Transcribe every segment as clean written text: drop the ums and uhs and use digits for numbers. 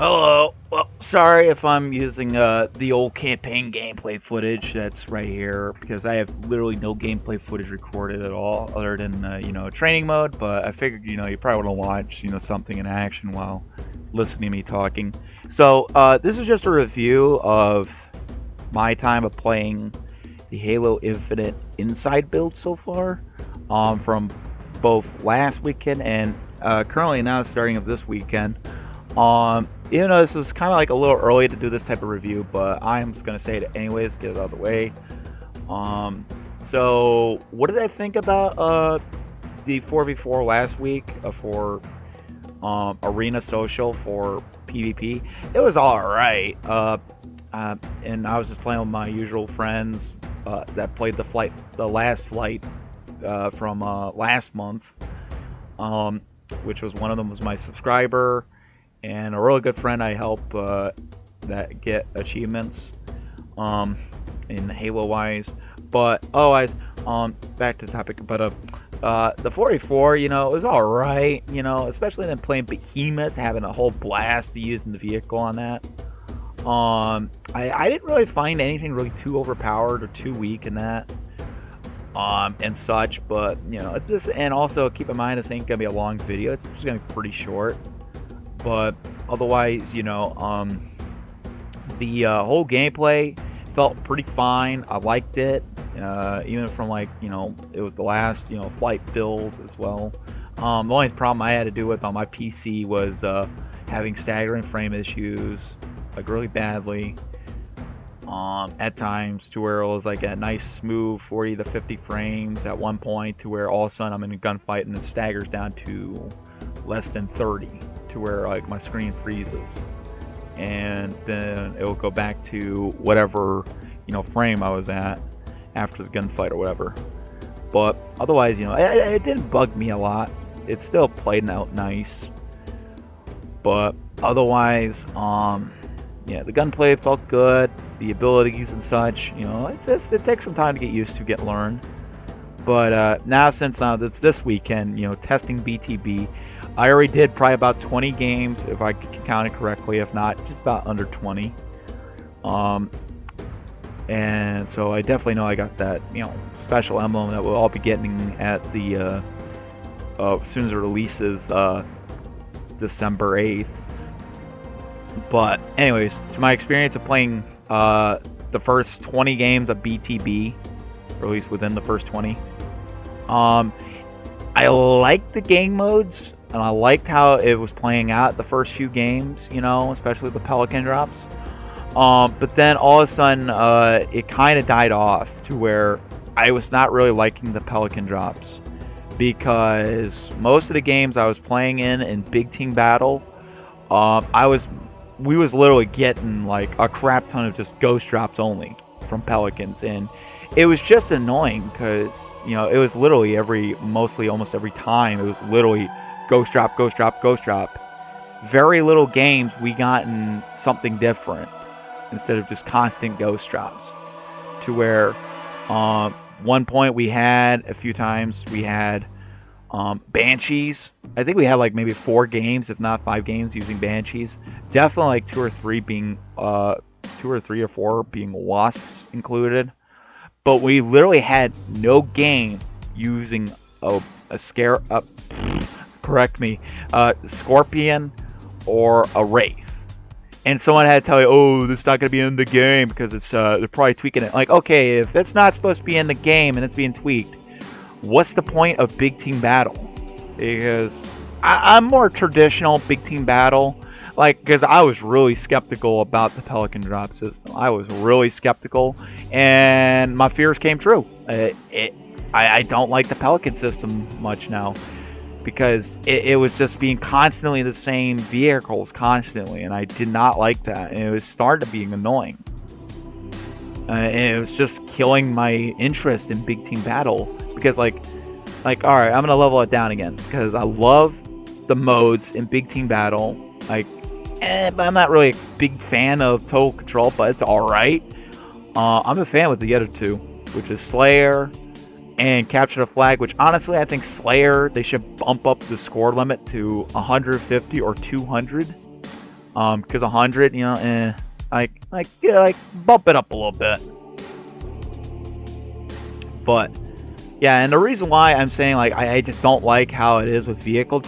Hello. Well, sorry if I'm using the old campaign gameplay footage that's right here because I have literally no gameplay footage recorded at all other than training mode. But I figured you probably want to watch something in action while listening to me talking. So this is just a review of my time of playing the Halo Infinite Inside build so far, from both last weekend and currently now starting of this weekend. This is kind of like a little early to do this type of review, but I'm just gonna say it anyways, get it out of the way. So what did I think about the 4v4 last week for Arena Social for PvP? It was all right. And I was just playing with my usual friends that played the last flight from last month, which was one of them was my subscriber and a really good friend I help that get achievements in Halo wise. But otherwise, back to the topic. But the 44, it was all right. Especially then playing Behemoth, having a whole blast using the vehicle on that. I didn't really find anything really too overpowered or too weak in that. And such, but this, and also keep in mind this ain't gonna be a long video. It's just gonna be pretty short. But otherwise, the whole gameplay felt pretty fine. I liked it, even from it was the last flight build as well. The only problem I had to do with on my PC was having staggering frame issues, like really badly. At times, to where it was like a nice smooth 40 to 50 frames at one point, to where all of a sudden I'm in a gunfight and it staggers down to less than 30. To where like my screen freezes, and then it will go back to whatever frame I was at after the gunfight or whatever. But otherwise, it didn't bug me a lot. It still played out nice. But otherwise, the gunplay felt good. The abilities and such, it takes some time to get used to, get learned. But now since it's this weekend, testing BTB. I already did probably about 20 games, if I can count it correctly. If not, just about under 20. And so I definitely know I got that, special emblem that we'll all be getting at the as soon as it releases December 8th. But anyways, to my experience of playing the first 20 games of BTB, or at least within the first 20, I liked the game modes. And I liked how it was playing out the first few games, especially the Pelican drops. But then all of a sudden, it kind of died off to where I was not really liking the Pelican drops. Because most of the games I was playing in Big Team Battle, we was literally getting like a crap ton of just ghost drops only from Pelicans. And it was just annoying because, it was literally almost every time, it was literally ghost drop, ghost drop, ghost drop. Very little games we gotten something different instead of just constant ghost drops. To where one point we had a few times we had Banshees. I think we had like maybe 4 games, if not 5 games, using Banshees. Definitely like 2 or 3 being 2 or 3 or 4 being Wasps included. But we literally had no game using a Scorpion or a Wraith. And someone had to tell you, oh, this is not going to be in the game because it's they're probably tweaking it. Like, okay, if it's not supposed to be in the game and it's being tweaked, what's the point of Big Team Battle? Because I'm more traditional Big Team Battle. Because I was really skeptical about the Pelican drop system. I was really skeptical, and my fears came true. I don't like the Pelican system much now, because it was just being constantly the same vehicles constantly, and I did not like that, and it was started being annoying. And it was just killing my interest in Big Team Battle, because all right, I'm gonna level it down again because I love the modes in Big Team Battle. But I'm not really a big fan of Total Control, but it's all right. I'm a fan with the other two, which is Slayer and Capture the Flag, which honestly I think Slayer, they should bump up the score limit to 150 or 200. Because 100, yeah, like bump it up a little bit. But yeah, and the reason why I'm saying like I just don't like how it is with vehicle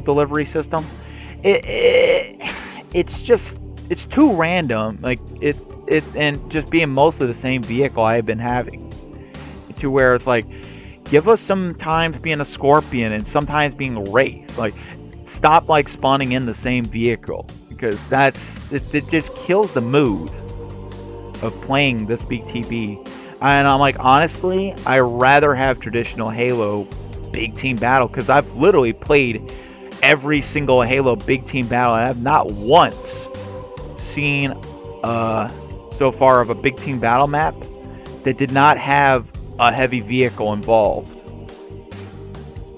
delivery system. It it's just it's too random. Like it and just being mostly the same vehicle I've been having, to where it's like give us sometimes being a Scorpion and sometimes being a Wraith. Like stop like spawning in the same vehicle, because it just kills the mood of playing this BTB. And I'm like, honestly, I rather have traditional Halo big team battle, because I've literally played every single Halo big team battle, and I've not once seen so far of a big team battle map that did not have a heavy vehicle involved.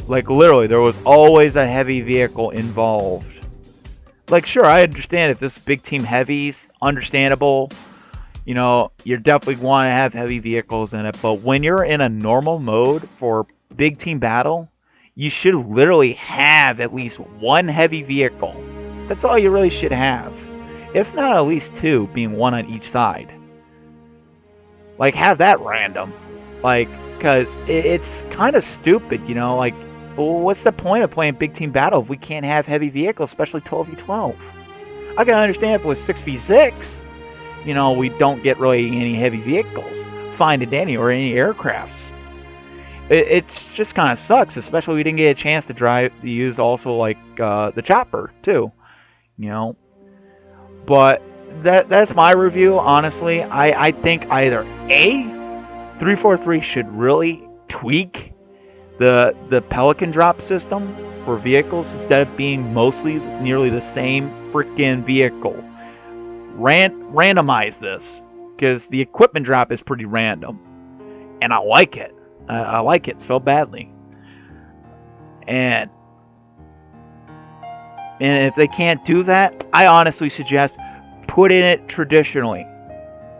Like literally, there was always a heavy vehicle involved. Like sure, I understand if this big team heavies, understandable. You know, you definitely want to have heavy vehicles in it, but when you're in a normal mode for big team battle, you should literally have at least one heavy vehicle. That's all you really should have. If not at least two, being one on each side. Like, have that random. Like, because it's kind of stupid, you know? Like, well, what's the point of playing big team battle if we can't have heavy vehicles, especially 12v12? I can understand if it was 6v6. You know, we don't get really any heavy vehicles, fine and dandy, or any aircrafts. It's just kind of sucks, especially we didn't get a chance to use also like the chopper too, you know. But that's my review. Honestly, I think either A, 343 should really tweak the Pelican drop system for vehicles instead of being mostly nearly the same freaking vehicle. Randomize this, because the equipment drop is pretty random, and I like it. I like it so badly. And if they can't do that, I honestly suggest put in it traditionally,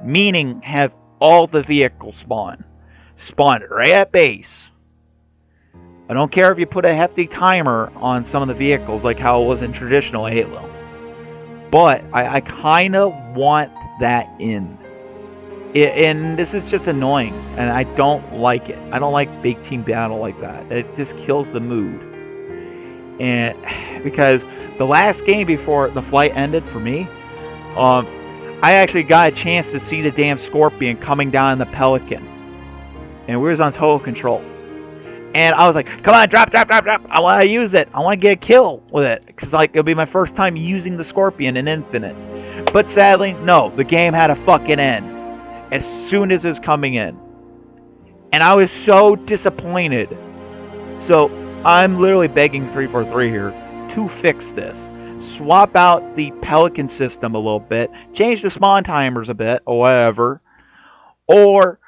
meaning have all the vehicles spawn it right at base. I don't care if you put a hefty timer on some of the vehicles like how it was in traditional Halo. But I kind of want that in. And this is just annoying, and I don't like it. I don't like big team battle like that. It just kills the mood. And because the last game before the flight ended for me, I actually got a chance to see the damn Scorpion coming down in the Pelican, and we was on total control. And I was like, come on, drop. I want to use it. I want to get a kill with it. Because like, it'll be my first time using the Scorpion in Infinite. But sadly, no. The game had a fucking end as soon as it was coming in. And I was so disappointed. So, I'm literally begging 343 here to fix this. Swap out the Pelican system a little bit. Change the spawn timers a bit, or whatever. Or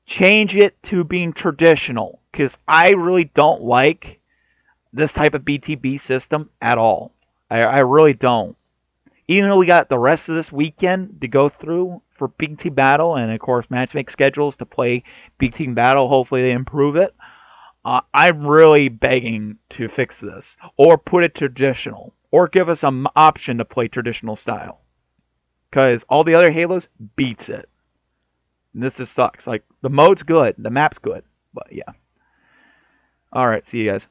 change it to being traditional. Because I really don't like this type of BTB system at all. I really don't. Even though we got the rest of this weekend to go through for Big Team Battle, and of course matchmake schedules to play Big Team Battle, hopefully they improve it. I'm really begging to fix this. Or put it traditional. Or give us an option to play traditional style. Because all the other Halos beats it. And this just sucks. Like, the mode's good. The map's good. But yeah. Alright, see you guys.